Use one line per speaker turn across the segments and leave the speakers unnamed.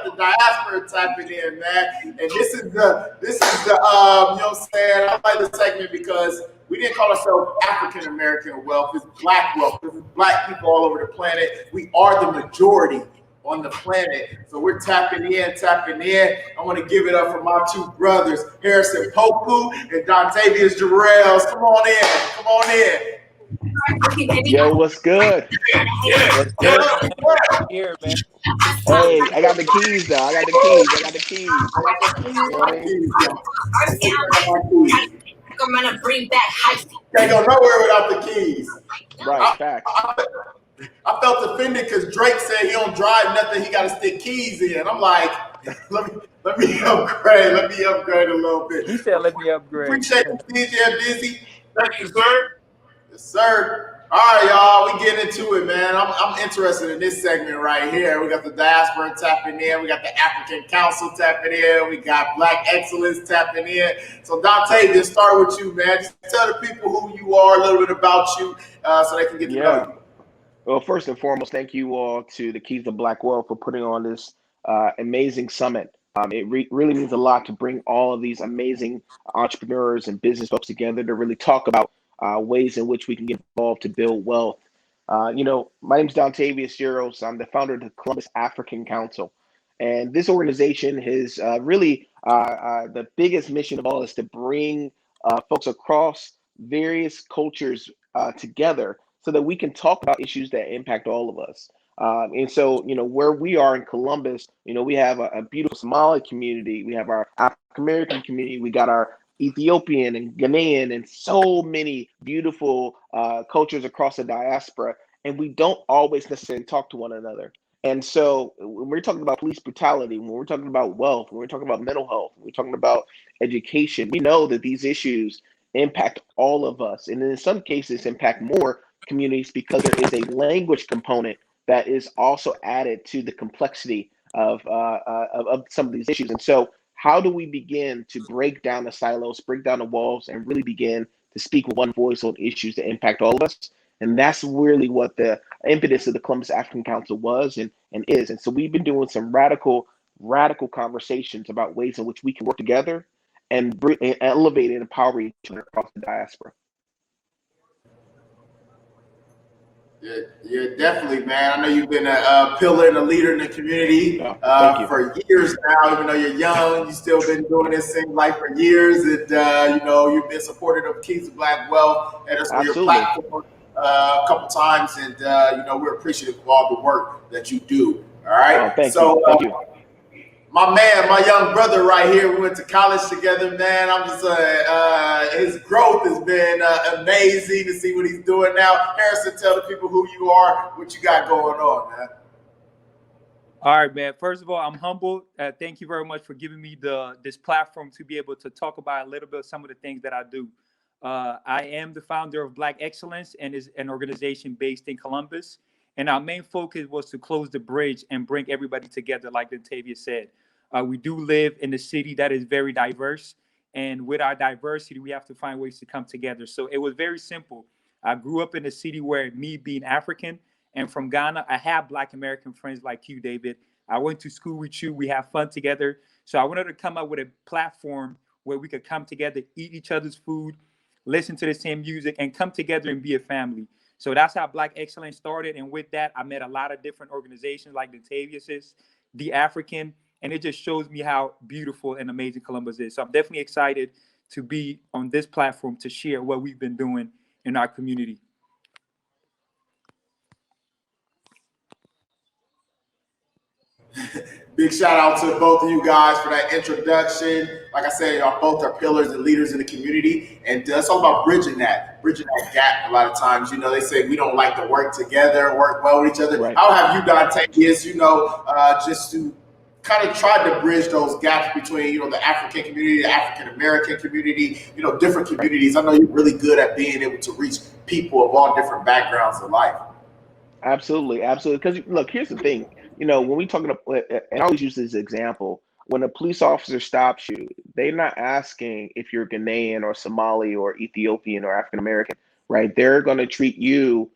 got the diaspora tapping in, man. And this is the you know what I'm saying? I like the segment because we didn't call ourselves African American wealth. It's Black wealth. It's Black people all over the planet. We are the majority on the planet. So we're tapping in. I want to give it up for my two brothers, Harrison Poku and Dontavius Jerrells. Come on in.
Yo, what's good?
Yeah.
What's good? Here, man. Hey, I got the keys though. I got the keys.
I'm gonna bring back hype. Can't go nowhere without the keys.
Right, facts.
I felt offended because Drake said he don't drive nothing. He got to stick keys in. I'm like, let me upgrade. Let me upgrade a little bit.
He said, let me upgrade.
Appreciate you, DJ Busy. Thank you, sir. Yes, sir. All right, y'all. We get into it, man. I'm interested in this segment right here. We got the diaspora tapping in. We got the African Council tapping in. We got Black Excellence tapping in. So Dante, just start with you, man. Just tell the people who you are, a little bit about you, so they can get to know you.
Well, first and foremost, thank you all to the Keys to Black Wealth for putting on this amazing summit. It really means a lot to bring all of these amazing entrepreneurs and business folks together to really talk about ways in which we can get involved to build wealth. You know, my name is Dontavius Jerrells. I'm the founder of the Columbus African Council. And this organization is really the biggest mission of all is to bring folks across various cultures together so that we can talk about issues that impact all of us. And so, you know, where we are in Columbus, you know, we have a beautiful Somali community. We have our African-American community. We got our Ethiopian and Ghanaian and so many beautiful cultures across the diaspora. And we don't always necessarily talk to one another. And so when we're talking about police brutality, when we're talking about wealth, when we're talking about mental health, when we're talking about education, we know that these issues impact all of us. And in some cases, impact more communities because there is a language component that is also added to the complexity of some of these issues. And so how do we begin to break down the silos, break down the walls, and really begin to speak with one voice on issues that impact all of us? And that's really what the impetus of the Columbus African Council was and is. And so we've been doing some radical conversations about ways in which we can work together and elevate and empower each other across the diaspora.
Yeah, definitely, man. I know you've been a pillar and a leader in the community for years now. Even though you're young, you've still been doing this thing like for years. And, you know, you've been supportive of Keys of Black Wealth and us on your platform a couple times. And, you know, we're appreciative of all the work that you do. All right.
Thank you.
My man, my young brother right here, we went to college together, man. I'm just his growth has been amazing to see what he's doing now. Harrison, tell the people who you are, what you got going on, man.
All right, man. First of all, I'm humbled. Thank you very much for giving me this platform to be able to talk about a little bit of some of the things that I do. I am the founder of Black Excellence and is an organization based in Columbus. And our main focus was to close the bridge and bring everybody together, like Dontavius said. We do live in a city that is very diverse. And with our diversity, we have to find ways to come together. So it was very simple. I grew up in a city where me being African and from Ghana, I have Black American friends like you, David. I went to school with you. We have fun together. So I wanted to come up with a platform where we could come together, eat each other's food, listen to the same music, and come together and be a family. So that's how Black Excellence started. And with that, I met a lot of different organizations like Dontavius's, The African, and it just shows me how beautiful and amazing Columbus is. So I'm definitely excited to be on this platform to share what we've been doing in our community.
Big shout out to both of you guys for that introduction. Like I said, y'all both are pillars and leaders in the community. And it's all about bridging that gap. A lot of times, you know, they say we don't like to work together, work well with each other.
Right.
I'll have you, Dontavius, you know, just to kind of try to bridge those gaps between, you know, the African community, the African American community, you know, different communities. I know you're really good at being able to reach people of all different backgrounds in life.
Absolutely. Because look, here's the thing. You know, when we talk about, and I always use this example, when a police officer stops you, they're not asking if you're Ghanaian or Somali or Ethiopian or African American, right? They're going to treat you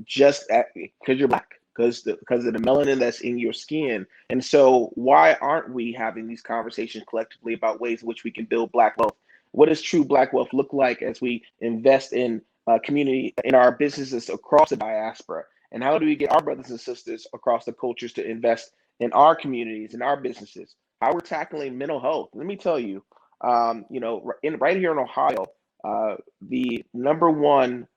just because you're Black, because of the melanin that's in your skin. And so why aren't we having these conversations collectively about ways in which we can build Black wealth? What does true Black wealth look like as we invest in community, in our businesses across the diaspora? And how do we get our brothers and sisters across the cultures to invest in our communities, in our businesses? How we're tackling mental health. Let me tell you, right here in Ohio, the number one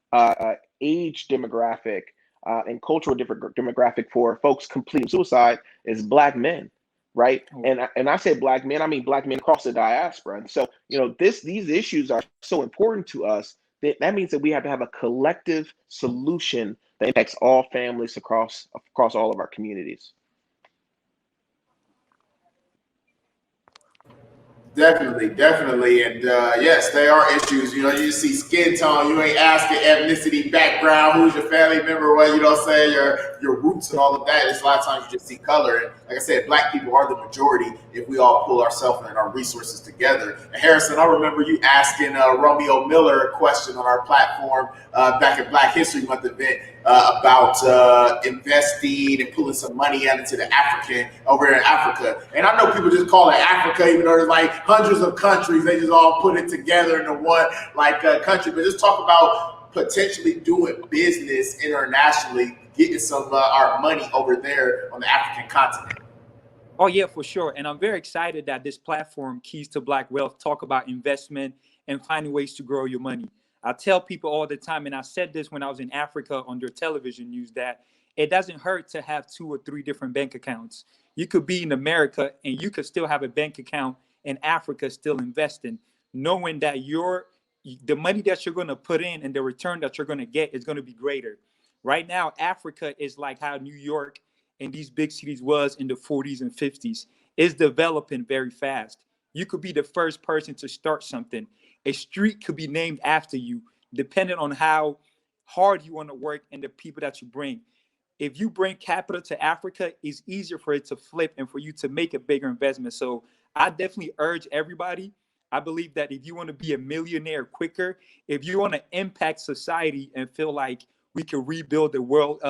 age demographic and cultural demographic for folks completing suicide is Black men, right? And I say Black men, I mean Black men across the diaspora. And so, these issues are so important to us that means that we have to have a collective solution that impacts all families across all of our communities.
Definitely. And yes, there are issues. You see skin tone, you ain't asking ethnicity, background, who's your family member, your roots and all of that. It's a lot of times you just see color. And like I said, Black people are the majority if we all pull ourselves and our resources together. And Harrison, I remember you asking Romeo Miller a question on our platform back at Black History Month event about investing and pulling some money out into the African over in Africa. And I know people just call it Africa, even though there's like hundreds of countries. They just all put it together into one country. But just talk about potentially doing business internationally, getting some our money over there on the African continent.
Oh yeah, for sure. And I'm very excited that this platform, Keys to Black Wealth, talk about investment and finding ways to grow your money. I tell people all the time, and I said this when I was in Africa on their television news, that it doesn't hurt to have 2 or 3 different bank accounts. You could be in America and you could still have a bank account in Africa, still investing, knowing that the money that you're going to put in and the return that you're going to get is going to be greater. Right now, Africa is like how New York and these big cities was in the 40s and 50s. It's developing very fast. You could be the first person to start something. A street could be named after you, depending on how hard you want to work and the people that you bring. If you bring capital to Africa, it's easier for it to flip and for you to make a bigger investment. So I definitely urge everybody. I believe that if you want to be a millionaire quicker, if you want to impact society and feel like we can rebuild the world,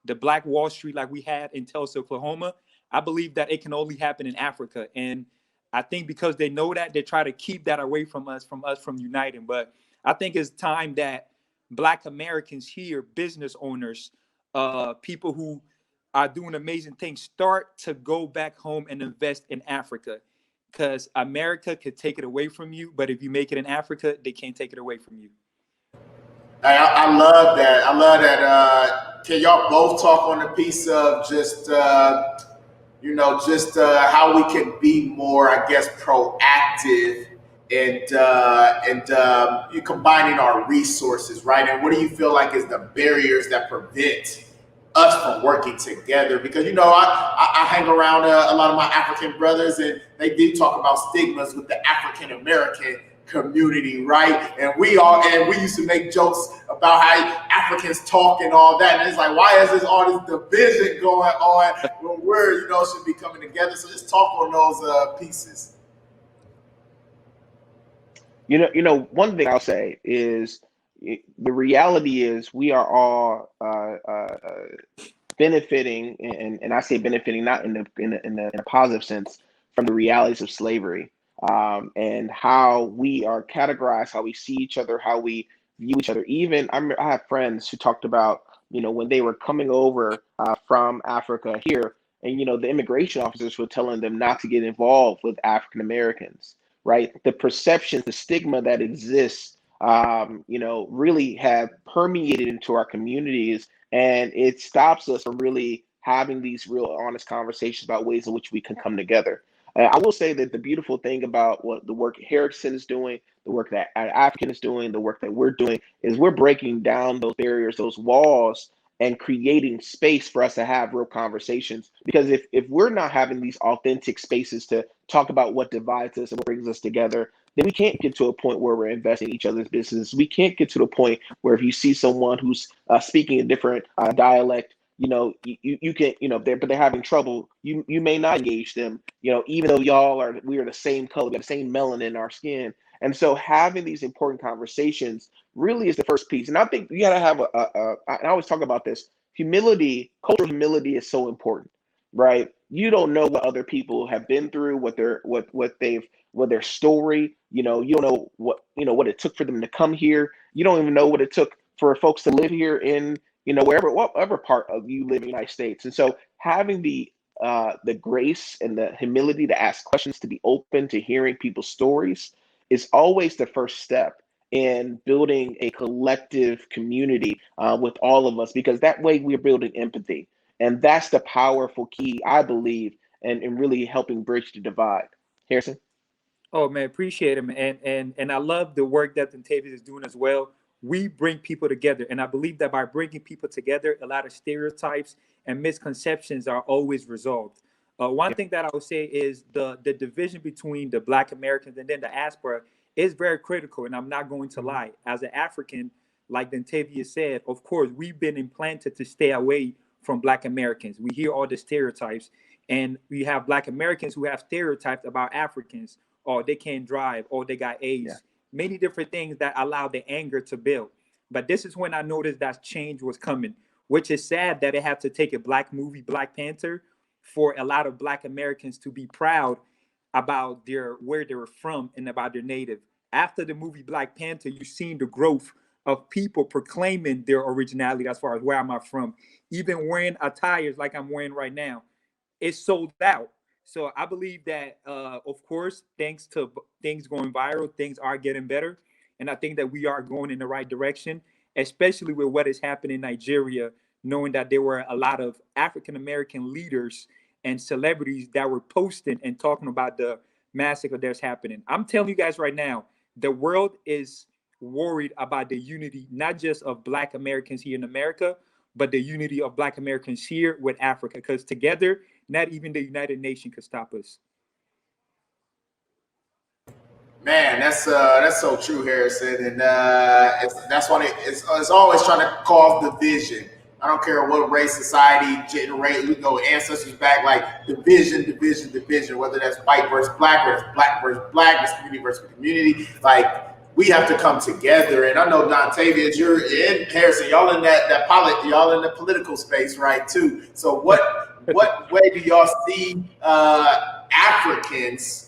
the Black Wall Street like we had in Tulsa, Oklahoma, I believe that it can only happen in Africa. And I think because they know that, they try to keep that away from us from uniting. But I think it's time that Black Americans here, business owners, people who are doing amazing things, start to go back home and invest in Africa. Because America could take it away from you, but if you make it in Africa, they can't take it away from you.
I love that. Can y'all both talk on the piece of just how we can be more, I guess, proactive and you combining our resources, right? And what do you feel like is the barriers that prevent us from working together? Because I hang around a lot of my African brothers, and they do talk about stigmas with the African American community, right? And we used to make jokes about how Africans talk and all that, and it's like, why is all this division going on when we're should be coming together? So just talk on those pieces.
One thing I'll say is the reality is we are all benefiting, and I say benefiting not in a positive sense, from the realities of slavery, and how we are categorized, how we see each other, how we view each other. Even I have friends who talked about when they were coming over from Africa here, and the immigration officers were telling them not to get involved with African Americans. Right, the perceptions, the stigma that exists, really have permeated into our communities, and it stops us from really having these real honest conversations about ways in which we can come together. I will say that the beautiful thing about what the work Harrison is doing, the work that African is doing, the work that we're doing, is we're breaking down those barriers, those walls, and creating space for us to have real conversations. Because if we're not having these authentic spaces to talk about what divides us and what brings us together, then we can't get to a point where we're investing in each other's business. We can't get to the point where if you see someone who's speaking a different dialect, you can, but they're having trouble, you may not engage them, even though we are the same color, we have the same melanin in our skin. And so having these important conversations really is the first piece. And I think you got to have I always talk about this, humility, cultural humility is so important, right? You don't know what other people have been through, what their story, you don't know what it took for them to come here. You don't even know what it took for folks to live here in, whatever part of you live in the United States. And so having the grace and the humility to ask questions, to be open to hearing people's stories is always the first step in building a collective community with all of us, because that way we're building empathy. And that's the powerful key, I believe, and really helping bridge the divide. Harrison?
Oh man, appreciate him, and I love the work that Dontavius is doing as well. We bring people together, and I believe that by bringing people together, a lot of stereotypes and misconceptions are always resolved. One thing that I would say is the division between the Black Americans and then the diaspora is very critical, and I'm not going to lie. As an African, like Dontavius said, of course, we've been implanted to stay away from Black Americans. We hear all the stereotypes, and we have Black Americans who have stereotypes about Africans, or they can't drive, or they got AIDS.
Yeah.
Many different things that allow the anger to build. But this is when I noticed that change was coming, which is sad that it had to take a Black movie, Black Panther, for a lot of Black Americans to be proud about where they were from and about their native. After the movie Black Panther, you've seen the growth of people proclaiming their originality as far as where am I from, even wearing attires like I'm wearing right now. It's sold out. So I believe that, of course, thanks to things going viral, things are getting better. And I think that we are going in the right direction, especially with what is happening in Nigeria, knowing that there were a lot of African American leaders and celebrities that were posting and talking about the massacre that's happening. I'm telling you guys right now, the world is worried about the unity, not just of Black Americans here in America, but the unity of Black Americans here with Africa, because together, not even the United Nations could stop us.
Man, that's so true, Harrison, and that's why it's always trying to cause division. I don't care what race, society, generate. We go ancestors back, like division, division, division. Whether that's white versus black, or it's black versus black, it's community versus community. Like we have to come together. And I know Dontavius, you're in Harrison. Y'all in y'all in the political space, right? Too. So what way do y'all see Africans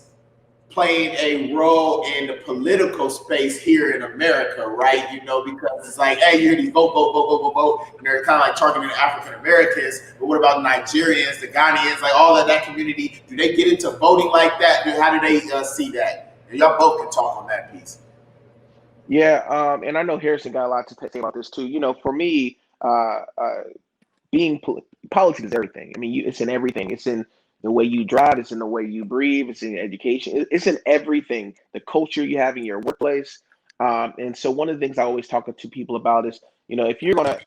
playing a role in the political space here in America, right? Because it's like, hey, you hear these vote, vote, vote, vote, vote, vote, and they're kind of like targeting African Americans. But what about Nigerians, the Ghanaians, like all of that community? Do they get into voting like that? How do they see that? And y'all both can talk on that piece.
Yeah, and I know Harrison got a lot to say about this too. For me, being politics is everything. I mean, it's in everything. It's in the way you drive. It's in the way you breathe. It's in education. It's in everything. The culture you have in your workplace. And so one of the things I always talk to people about is, if you're gonna,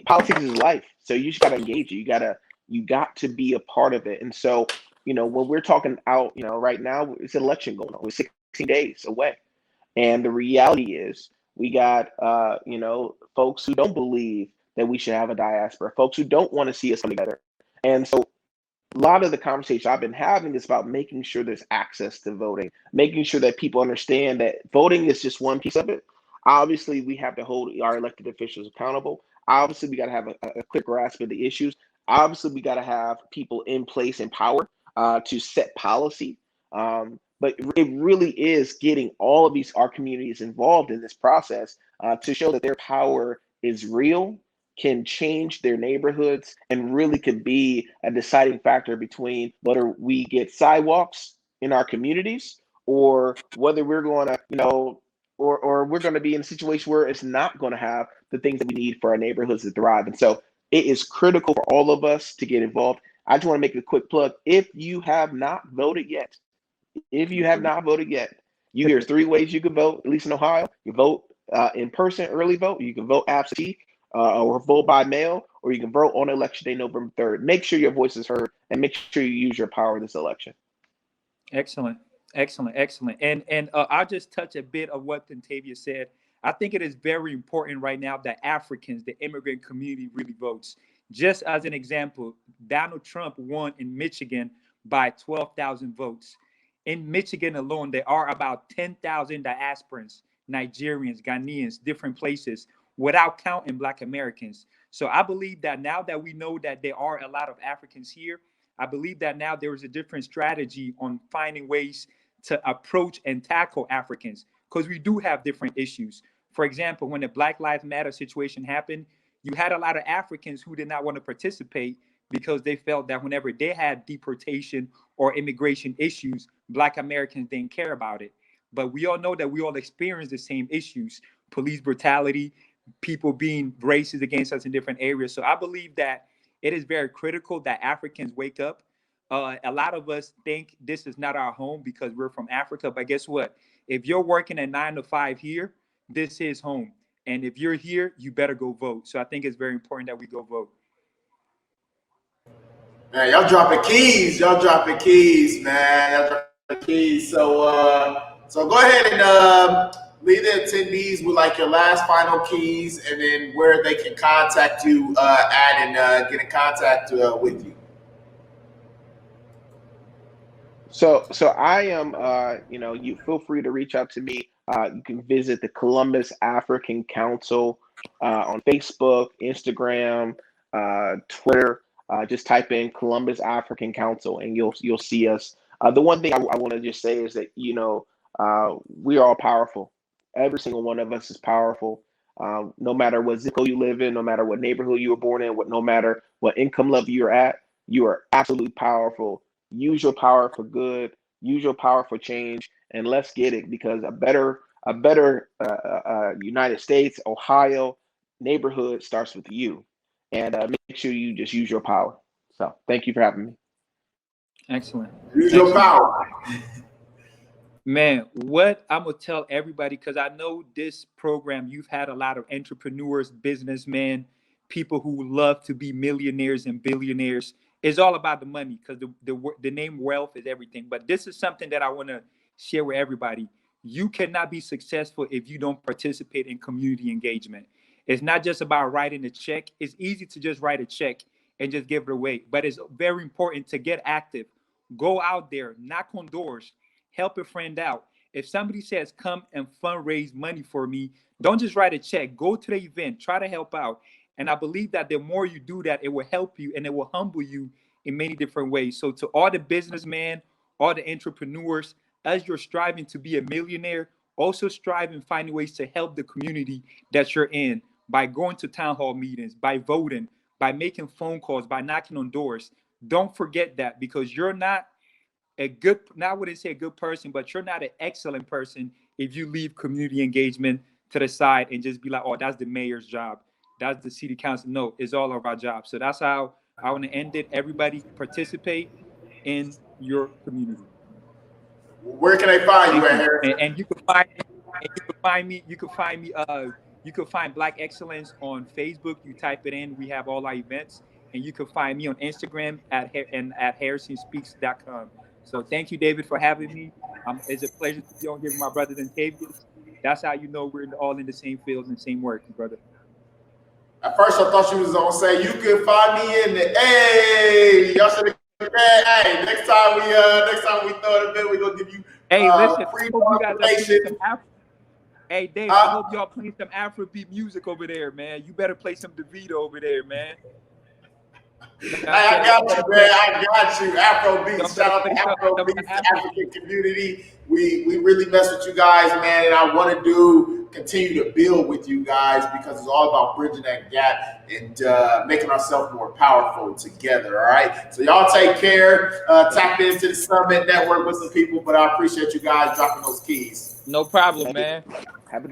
politics is life. So you just gotta engage it. You got to be a part of it. And so, when we're talking out, right now it's an election going on. We're 16 days away. And the reality is we got, folks who don't believe that we should have a diaspora, folks who don't want to see us come together. And so a lot of the conversation I've been having is about making sure there's access to voting, making sure that people understand that voting is just one piece of it. Obviously, we have to hold our elected officials accountable. Obviously, we got to have a quick grasp of the issues. Obviously, we got to have people in place in power to set policy. But it really is getting all of our communities involved in this process to show that their power is real, can change their neighborhoods, and really could be a deciding factor between whether we get sidewalks in our communities or whether we're going to, or we're going to be in a situation where it's not going to have the things that we need for our neighborhoods to thrive. And so it is critical for all of us to get involved. I just want to make a quick plug. If you have not voted yet, there's 3 ways you can vote, at least in Ohio. You vote in person, early vote. You can vote absentee or vote by mail, or you can vote on election day, November 3rd. Make sure your voice is heard and make sure you use your power this election.
Excellent. And I'll just touch a bit of what Dontavius said. I think it is very important right now that Africans, the immigrant community, really votes. Just as an example, Donald Trump won in Michigan by 12,000 votes. In Michigan alone, there are about 10,000 diasporans, Nigerians, Ghanaians, different places, without counting Black Americans. So I believe that now that we know that there are a lot of Africans here, I believe that now there is a different strategy on finding ways to approach and tackle Africans, because we do have different issues. For example, when the Black Lives Matter situation happened, you had a lot of Africans who did not want to participate because they felt that whenever they had deportation or immigration issues, Black Americans didn't care about it. But we all know that we all experience the same issues: police brutality, people being racist against us in different areas. So I believe that it is very critical that Africans wake up. A lot of us think this is not our home because we're from Africa, but guess what? If you're working at 9 to 5 here, this is home. And if you're here, you better go vote. So I think it's very important that we go vote.
Man, y'all dropping keys. Y'all dropping keys, man. Y'all dropping keys. So go ahead and leave the attendees with like your last final keys, and then where they can contact you at and get in contact with you.
So I am, you feel free to reach out to me. You can visit the Columbus African Council on Facebook, Instagram, Twitter. Just type in Columbus African Council and you'll see us. The one thing I want to just say is that, we are all powerful. Every single one of us is powerful. No matter what zip code you live in, no matter what neighborhood you were born in, no matter what income level you're at, you are absolutely powerful. Use your power for good. Use your power for change, and let's get it, because a better United States, Ohio neighborhood starts with you. And make sure you just use your power. So thank you for having me.
Excellent.
Use your power.
Man, what I'm going to tell everybody, because I know this program, you've had a lot of entrepreneurs, businessmen, people who love to be millionaires and billionaires. It's all about the money, because the name wealth is everything. But this is something that I want to share with everybody. You cannot be successful if you don't participate in community engagement. It's not just about writing a check. It's easy to just write a check and just give it away. But it's very important to get active. Go out there, knock on doors, help a friend out. If somebody says, come and fundraise money for me, don't just write a check. Go to the event, try to help out. And I believe that the more you do that, it will help you and it will humble you in many different ways. So to all the businessmen, all the entrepreneurs, as you're striving to be a millionaire, also strive and find ways to help the community that you're in by going to town hall meetings, by voting, by making phone calls, by knocking on doors. Don't forget that, because you're not a good, now I wouldn't say a good person, but you're not an excellent person if you leave community engagement to the side and just be like, oh, that's the mayor's job. That's the city council. No, it's all of our jobs. So that's how I want to end it. Everybody participate in your community.
Where can I find you at, Harrison?
And you can find me. You can find Black Excellence on Facebook. You type it in. We have all our events. And you can find me on Instagram at harrisonspeaks.com. So thank you, David, for having me. It's a pleasure to be on here with my brother Dontavius. That's how you know we're all in the same field and the same work, brother.
At first, I thought you was gonna say you can find me in the y'all should have. Hey, next time we throw it a bit, we're gonna give you
listen,
free
information. Hey, Dave, I hope y'all playing some Afrobeat music over there, man. You better play some DeVito over there, man.
I got you, man. I got you. Afrobeats. Shout out to Afrobeats, the African community. We really mess with you guys, man. And I want to continue to build with you guys, because it's all about bridging that gap and making ourselves more powerful together. All right. So y'all take care. Tap into the Summit Network with some people, but I appreciate you guys dropping those keys.
No problem, man.